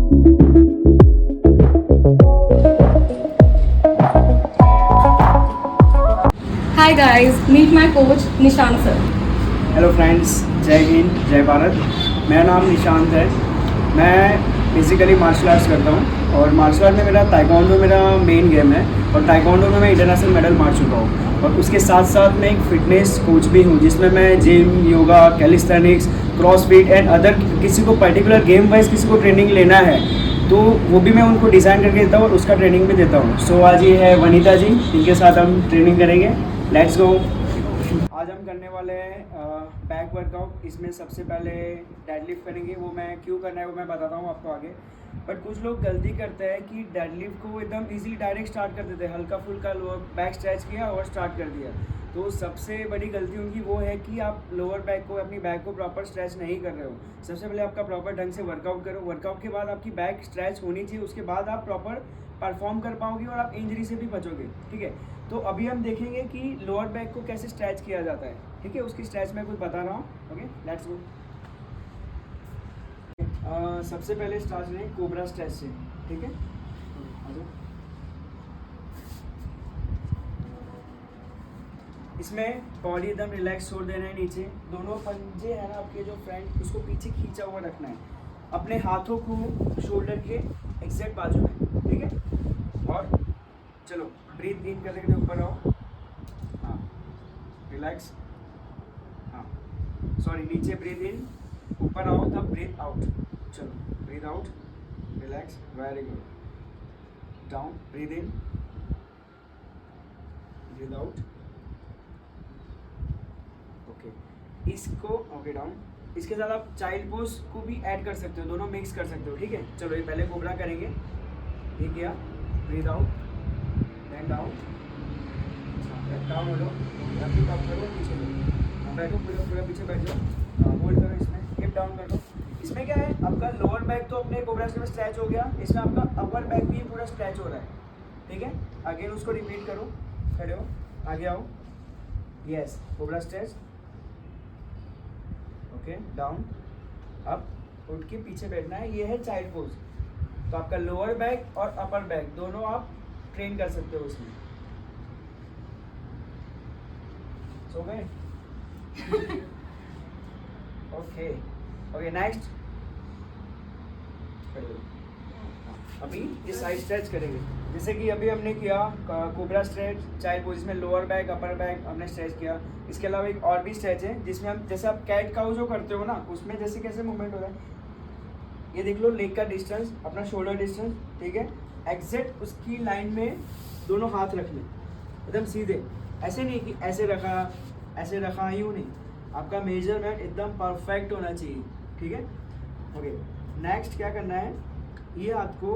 Hi guys, meet my coach Nishan sir. Hello friends, जय हिंद जय भारत। मेरा नाम निशांत है। मैं बेसिकली मार्शल आर्ट्स करता हूँ और मार्शल आर्ट में मेरा ताइक्वांडो मेरा मेन गेम है और ताइक्वांडो में मैं इंटरनेशनल मेडल मार चुका हूँ। और उसके साथ साथ मैं एक फ़िटनेस कोच भी हूँ जिसमें मैं gym, yoga, calisthenics, CrossFit and other किसी को पर्टिकुलर गेम वाइज किसी को ट्रेनिंग लेना है तो वो भी मैं उनको डिज़ाइन करके देता हूँ और उसका ट्रेनिंग भी देता हूँ। सो आज ये है वनीता जी, इनके साथ हम ट्रेनिंग करेंगे। Let's go. आज हम करने वाले हैं बैक वर्कआउट। इसमें सबसे पहले डेडलिफ्ट करेंगे। वो मैं क्यों करना है वो मैं बताता हूँ आपको आगे। बट कुछ लोग गलती करते हैं कि डेडलिफ्ट को एकदम इजीली डायरेक्ट स्टार्ट कर देते हैं, हल्का फुल्का लोअर बैक स्ट्रेच किया और स्टार्ट कर दिया। तो सबसे बड़ी गलती उनकी वो है कि आप लोअर बैक को, अपनी बैक को प्रॉपर स्ट्रेच नहीं कर रहे हो। सबसे पहले आपका प्रॉपर ढंग से वर्कआउट करो। वर्कआउट के बाद आपकी बैक स्ट्रेच होनी चाहिए, उसके बाद आप प्रॉपर परफॉर्म कर पाओगे और आप इंजरी से भी बचोगे। ठीक है, तो अभी हम देखेंगे कि लोअर बैक को कैसे स्ट्रेच किया जाता है। ठीक है, उसकी स्ट्रेच मैं कुछ बता रहा हूँ। Okay, let's go. सबसे पहले स्टार्ट करें कोबरा स्ट्रेच से। ठीक है, इसमें बॉडी एकदम रिलैक्स छोड़ देना है नीचे। दोनों पंजे है ना आपके जो फ्रंट, उसको पीछे खींचा हुआ रखना है। अपने हाथों को शोल्डर के एग्जैक्ट बाजू में। ठीक है, और चलो ब्रीथ इन करते करते ऊपर आओ। हाँ, रिलैक्स। हाँ, सॉरी, नीचे ब्रीथ इन, ऊपर आओ तब ब्रीथ आउट। चलो breathe out, relax, very good. Down, breathe in, breathe out. Okay, इसको ओके डाउन। इसके साथ आप चाइल्ड पोज को भी ऐड कर सकते हो, दोनों मिक्स कर सकते हो। ठीक है, चलो ये पहले कोबरा करेंगे। ठीक है, breathe out, then down. Down हो लो, फिर अप करो, पीछे लो, बैठो, पूरा पूरा पीछे बैठ जाओ, होल्ड करो। इसमें हिप डाउन कर लो। इसमें क्या है, आपका लोअर बैक तो अपने कोबरा में स्ट्रेच हो गया, इसमें आपका अपर बैक भी पूरा स्ट्रेच हो रहा है। ठीक है, अगेन उसको रिपीट करो। खड़े हो, आगे आओ, yes, cobra stretch. Okay, down, up, उठ के पीछे बैठना है। ये है चाइल्ड पोज। तो आपका लोअर बैक और अपर बैक दोनों आप ट्रेन कर सकते हो उसमें। सो गए? Okay okay, next. अभी ये साइड स्ट्रेच करेंगे, जैसे कि अभी हमने किया कोबरा स्ट्रेच, चाइल्ड पोज में लोअर बैक अपर बैक हमने स्ट्रेच किया। इसके अलावा एक और भी स्ट्रेच है जिसमें हम, जैसे आप कैट काउ जो करते हो ना, उसमें जैसे कैसे मूवमेंट हो रहा है, ये देख लो, लेग का डिस्टेंस, अपना शोल्डर डिस्टेंस। ठीक है, एग्जैक्ट उसकी लाइन में दोनों हाथ रखने, एकदम सीधे। ऐसे नहीं कि ऐसे रखा, यूँ नहीं। आपका मेजरमेंट एकदम परफेक्ट होना चाहिए। ठीक है, ओके। नेक्स्ट क्या करना है, ये हाथ को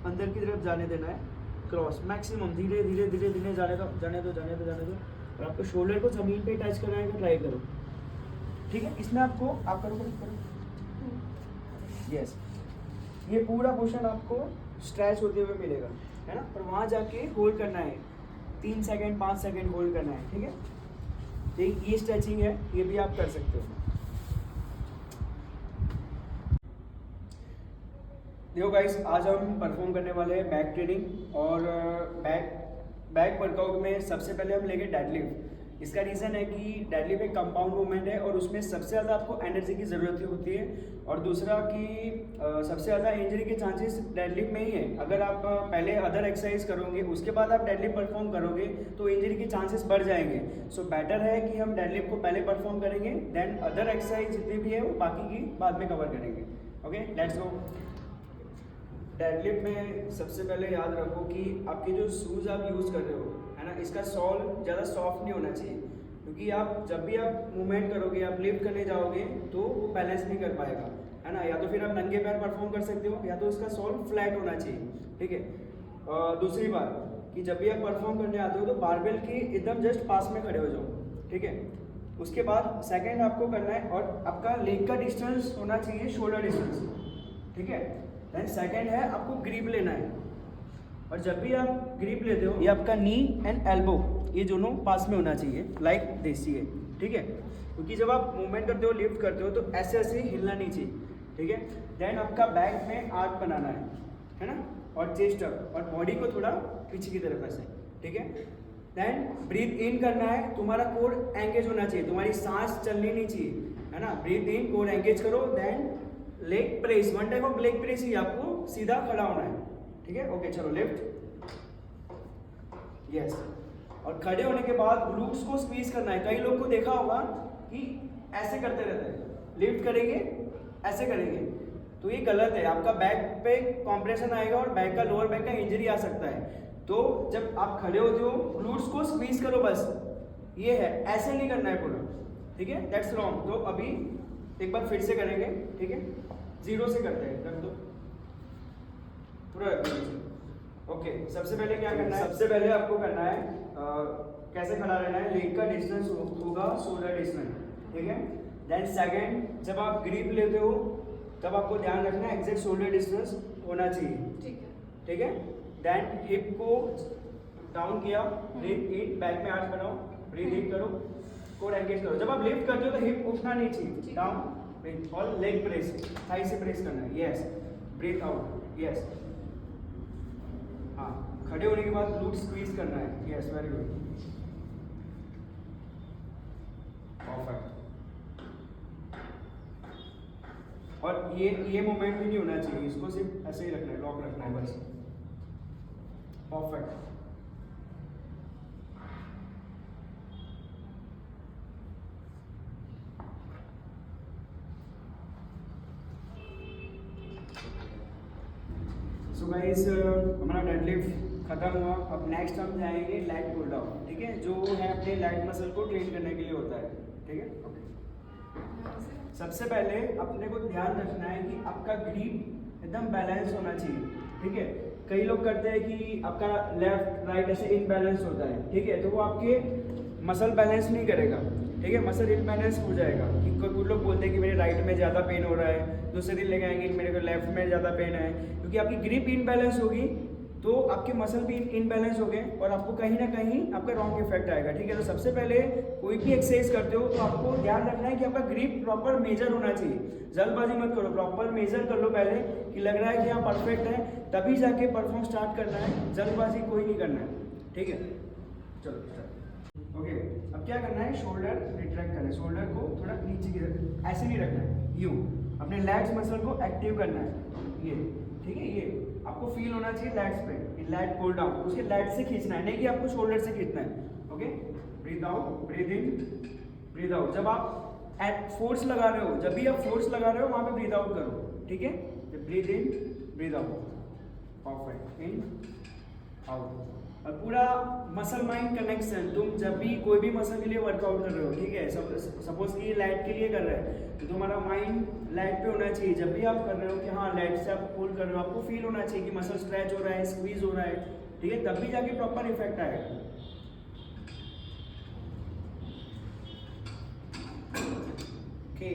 अंदर की तरफ जाने देना है, क्रॉस मैक्सिमम, धीरे धीरे धीरे धीरे जाने दो, जाने दो, जाने दो, जाने दो। और आपको शोल्डर को ज़मीन पे टच कराने का ट्राई करो। ठीक है, इसमें आपको आप करो। यस, ये पूरा पोर्शन आपको स्ट्रेच होते हुए मिलेगा, है ना। और वहाँ जाके होल्ड करना है, 3 सेकेंड 5 सेकेंड होल्ड करना है। ठीक है, तो ये स्ट्रेचिंग है, ये भी आप कर सकते हो। देखो गाइस, आज हम परफॉर्म करने वाले हैं बैक ट्रेनिंग। और बैक वर्कआउट में सबसे पहले हम लेंगे डेडलिफ्ट। इसका रीज़न है कि डेडलिफ्ट एक कंपाउंड मूवमेंट है और उसमें सबसे ज़्यादा आपको एनर्जी की ज़रूरत होती है। और दूसरा कि सबसे ज़्यादा इंजरी के चांसेस डेडलिफ्ट में ही है। अगर आप पहले अदर एक्सरसाइज करोगे, उसके बाद आप डेडलिफ्ट परफॉर्म करोगे तो इंजरी के चांसेस बढ़ जाएंगे। सो बेटर है कि हम डेडलिफ्ट को पहले परफॉर्म करेंगे, देन अदर एक्सरसाइज जितनी भी है वो बाकी की बाद में कवर करेंगे। Okay, let's go. डेडलिफ्ट में सबसे पहले याद रखो कि आपके जो शूज़ आप यूज़ कर रहे हो, है ना, इसका सॉल ज़्यादा सॉफ्ट नहीं होना चाहिए। क्योंकि आप जब भी आप मूवमेंट करोगे, आप लिफ्ट करने जाओगे तो वो बैलेंस नहीं कर पाएगा, है ना। या तो फिर आप नंगे पैर परफॉर्म कर सकते हो, या तो उसका सॉल फ्लैट होना चाहिए। ठीक है, दूसरी बात कि जब भी आप परफॉर्म करने आते हो तो बारबेल के एकदम जस्ट पास में खड़े हो जाओ। ठीक है, उसके बाद सेकेंड आपको करना है, और आपका लेग का डिस्टेंस होना चाहिए शोल्डर डिस्टेंस। ठीक है, देन सेकेंड है आपको ग्रिप लेना है। और जब भी आप ग्रिप लेते हो, ये आपका नी एंड एल्बो, ये दोनों पास में होना चाहिए, लाइक दिस। ये ठीक है, क्योंकि जब आप मूवमेंट करते हो, लिफ्ट करते हो, तो ऐसे ऐसे हिलना नहीं चाहिए। ठीक है। देन आपका बैक में आर्क बनाना है ना, और चेस्ट अप और बॉडी को थोड़ा पीछे की तरफ ऐसे, ठीक है। देन ब्रीथ इन करना है, तुम्हारा कोर एंगेज होना चाहिए, तुम्हारी सांस चलनी नहीं चाहिए, है ना। ब्रीथ इन, कोर एंगेज करो। Then leg press, one type of leg press ही, आपको सीधा खड़ा होना है, ठीक है। ओके चलो लिफ्ट, यस। और खड़े होने के बाद ग्लूट्स को स्क्वीज करना है। कई लोग को देखा होगा कि ऐसे करते रहते हैं, लिफ्ट करेंगे ऐसे करेंगे, तो ये गलत है। आपका बैक पे कॉम्प्रेशन आएगा और बैक का लोअर बैक का इंजरी आ सकता है। तो जब आप खड़े होते हो ग्लूट्स को स्क्वीज करो, बस ये है, ऐसे नहीं करना है पूरा, ठीक है। That's wrong. तो अभी एक बार फिर से करेंगे, ठीक है। 0 से करते हैं, रख दो पूरा, रख दो। ओके, सबसे पहले क्या करना है, सबसे पहले आपको करना है कैसे खड़ा रहना है। लेग का डिस्टेंस होगा शोल्डर डिस्टेंस, ठीक है। देन सेकंड, जब आप ग्रिप लेते हो तब आपको ध्यान रखना है एग्जैक्ट शोल्डर डिस्टेंस होना चाहिए, ठीक है, ठीक है। देन हिप को डाउन किया, ब्रीथ इन, बैक में हाथ बनाओ, ब्रीथ इन करो, कोर एंगेज करो। जब आप लिफ्ट करते हो तो हिप उठना नहीं चाहिए, डाउन ब्रीथ, और लेग प्रेस, थाई से प्रेस करना है, यस। Breathe out, yes. हाँ, खड़े होने के बाद ग्लूट स्क्वीज करना है, यस, वेरी गुड, परफेक्ट। और ये मोमेंट भी नहीं होना चाहिए, इसको सिर्फ ऐसे ही रखना है, लॉक रखना है बस, परफेक्ट। सो गाइस, हमारा डेडलिफ्ट खत्म हुआ। अब नेक्स्ट हम जाएंगे लैट पुल डाउन, ठीक है, जो है अपने लैट मसल को ट्रेन करने के लिए होता है, ठीक है। ओके, सबसे पहले अपने को ध्यान रखना है कि आपका ग्रिप एकदम बैलेंस होना चाहिए, ठीक है। कई लोग करते हैं कि आपका लेफ्ट राइट ऐसे इनबैलेंस होता है, ठीक है, तो वो आपके मसल बैलेंस नहीं करेगा, ठीक है, मसल इनबैलेंस हो जाएगा। कि कुछ लोग बोलते हैं कि मेरे राइट में ज़्यादा पेन हो रहा है, दूसरे दिन लेके आएंगे कि मेरे को लेफ्ट में ज़्यादा पेन है, क्योंकि आपकी ग्रिप इनबैलेंस होगी तो आपके मसल भी इनबैलेंस हो गए और आपको कहीं ना कहीं आपका रॉन्ग इफेक्ट आएगा, ठीक है। तो सबसे पहले कोई भी एक्सरसाइज करते हो तो आपको ध्यान रखना है कि आपका ग्रिप प्रॉपर मेजर होना चाहिए। जल्दबाजी मत करो, प्रॉपर मेजर कर लो पहले कि लग रहा है कि हाँ परफेक्ट है, तभी जाके परफॉर्म स्टार्ट करना है। जल्दबाजी कोई नहीं करना है, ठीक है। चलो ओके, अब क्या करना है, शोल्डर रिट्रैक्ट करना है, शोल्डर को थोड़ा नीचे की तरफ ऐसे नहीं रखना है, यूँ अपने लैट्स मसल को एक्टिव करना है, ये, ठीक है। ये आपको फील होना चाहिए लैट्स पे, लैट पुल डाउन, उसके लैट से खींचना है, नहीं कि आपको शोल्डर से खींचना है, okay. Breathe out, breathe in, breathe out. जब आप एट फोर्स लगा रहे हो, जब भी आप फोर्स लगा रहे हो वहां पे ब्रीथ आउट करो, ठीक है। Breathe in, breathe out, perfect, in out. और पूरा मसल माइंड कनेक्शन, तुम जब भी कोई भी मसल के लिए वर्कआउट कर रहे हो, ठीक है, सपोज कि लैट के लिए कर रहे हैं तो तुम्हारा माइंड लैट पे होना चाहिए। जब भी आप कर रहे हो कि हाँ लैट से आप पुल कर रहे हो, आपको फील होना चाहिए कि मसल स्ट्रेच हो रहा है, स्क्वीज हो रहा है, ठीक है, तब भी जाके प्रॉपर इफेक्ट आएगा। ओके,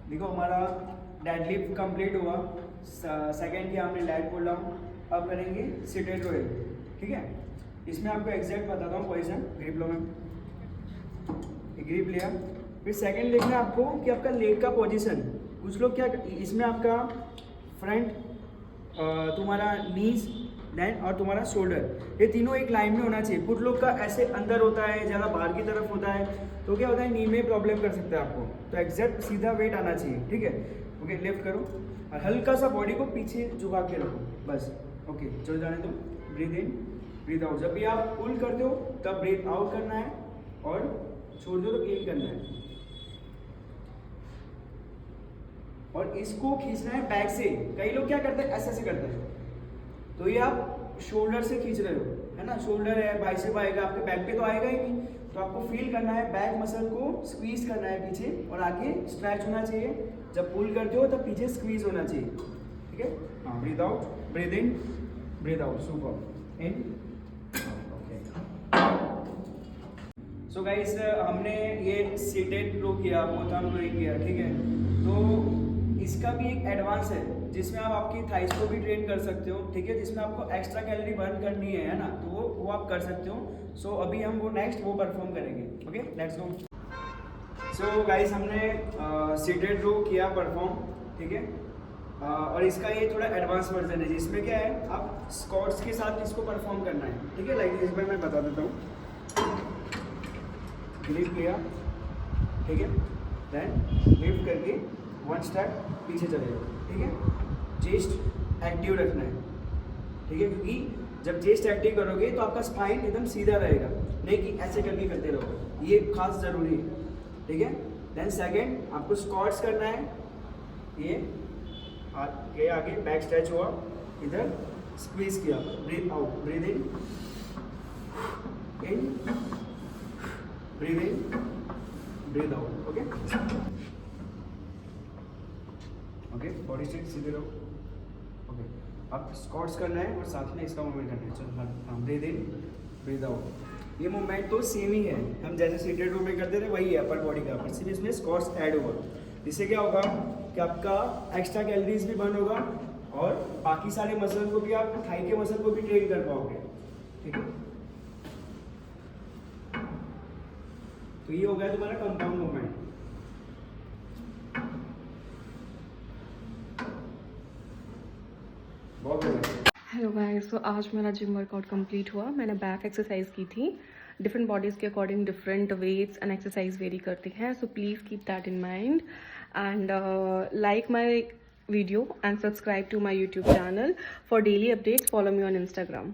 देखो हमारा डेडलिफ्ट कंप्लीट हुआ, सेकंड किया हमने लैट पुल डाउन। अब करेंगे सिटेड रोइंग, ठीक है। इसमें आपको एग्जैक्ट बताता हूँ पोजीशन। ग्रिप लो, में ग्रिप लिया, फिर सेकंड देखना है आपको कि आपका लेग का पोजीशन। कुछ लोग क्या, इसमें आपका फ्रंट, तुम्हारा नीज, देन और तुम्हारा शोल्डर, ये तीनों एक लाइन में होना चाहिए। कुछ लोग का ऐसे अंदर होता है, ज़्यादा बाहर की तरफ होता है, तो क्या होता है नी में प्रॉब्लम कर सकता है आपको। तो एग्जैक्ट सीधा वेट आना चाहिए, ठीक है। ओके, लिफ्ट करो और हल्का सा बॉडी को पीछे झुका के रखो, बस। ओके, चलो जाने दो। Breathe in, breathe out. जब भी आप पुल करते हो तब ब्रीथ आउट करना है और छोड़ दो तो इन करना है। और इसको खींचना है बैक से। कई लोग क्या करते हैं, ऐसे ऐसे करते हैं, तो ये आप शोल्डर से खींच रहे हो, है ना। शोल्डर है, बाइसेप आएगा, आपके बैक पे तो आएगा ही नहीं। तो आपको फील करना है, बैक मसल को स्क्वीज करना है पीछे और आगे स्ट्रेच होना चाहिए। जब पुल करते हो तब पीछे स्क्वीज होना चाहिए, ठीक है। हाँ, breathe out, breathe in, breathe out, super, in, okay. So guys, हमने ये सीटेड रो किया, बोथम रोइंग किया, ठीक है। तो इसका भी एक एडवांस है जिसमें आप आपकी थाइस को भी ट्रेन कर सकते हो, ठीक है, जिसमें आपको एक्स्ट्रा कैलोरी बर्न करनी है ना, तो वो आप कर सकते हो। सो अभी हम वो नेक्स्ट वो परफॉर्म करेंगे, okay, let's go. So guys हमने सीटेड रो किया परफॉर्म, ठीक है। और इसका ये थोड़ा एडवांस वर्जन है जिसमें क्या है आप स्क्वाट्स के साथ इसको परफॉर्म करना है, ठीक है। लाइक इस बार मैं बता देता हूँ। ग्रिप किया, ठीक है, देन लिफ्ट करके 1 स्टेप पीछे चले जाओ, ठीक है। चेस्ट एक्टिव रखना है, ठीक है, क्योंकि जब चेस्ट एक्टिव करोगे तो आपका स्पाइन एकदम सीधा रहेगा, नहीं कि ऐसे करके करते रहो, ये खास ज़रूरी है, ठीक है। देन सेकंड आपको स्क्वाट्स करना है, ये आगे आगे बैक स्ट्रेच हुआ, इधर स्क्वीज किया, breathe out, breathe in, breathe in, breathe out, okay okay. Body straight सीधे रहो, ओके। अब स्क्वाट्स करना है और साथ में इसका मूवमेंट करना है। चलो हाँ, ब्रीथ इन, ब्रीथ आउट। ये मूवमेंट तो सेम ही है, हम जैसे सीटेड रो में करते थे वही है अपर बॉडी का, पर सिर्फ इसमें स्क्वाट्स ऐड होगा। इससे क्या होगा कि आपका एक्स्ट्रा कैलोरीज भी बर्न होगा और बाकी सारे मसल को भी, आप थाई के मसल को भी ट्रेन कर पाओगे, ठीक है। तो ये हो गया तुम्हारा कंपाउंड मूवमेंट। बहुत बढ़िया। हेलो गाइस, तो आज मेरा जिम वर्कआउट कंप्लीट हुआ। मैंने बैक एक्सरसाइज की थी। डिफरेंट बॉडीज़ के according different weights and exercise vary करती हैं, so please keep that in mind and like my video and subscribe to my YouTube channel for daily updates. Follow me on Instagram.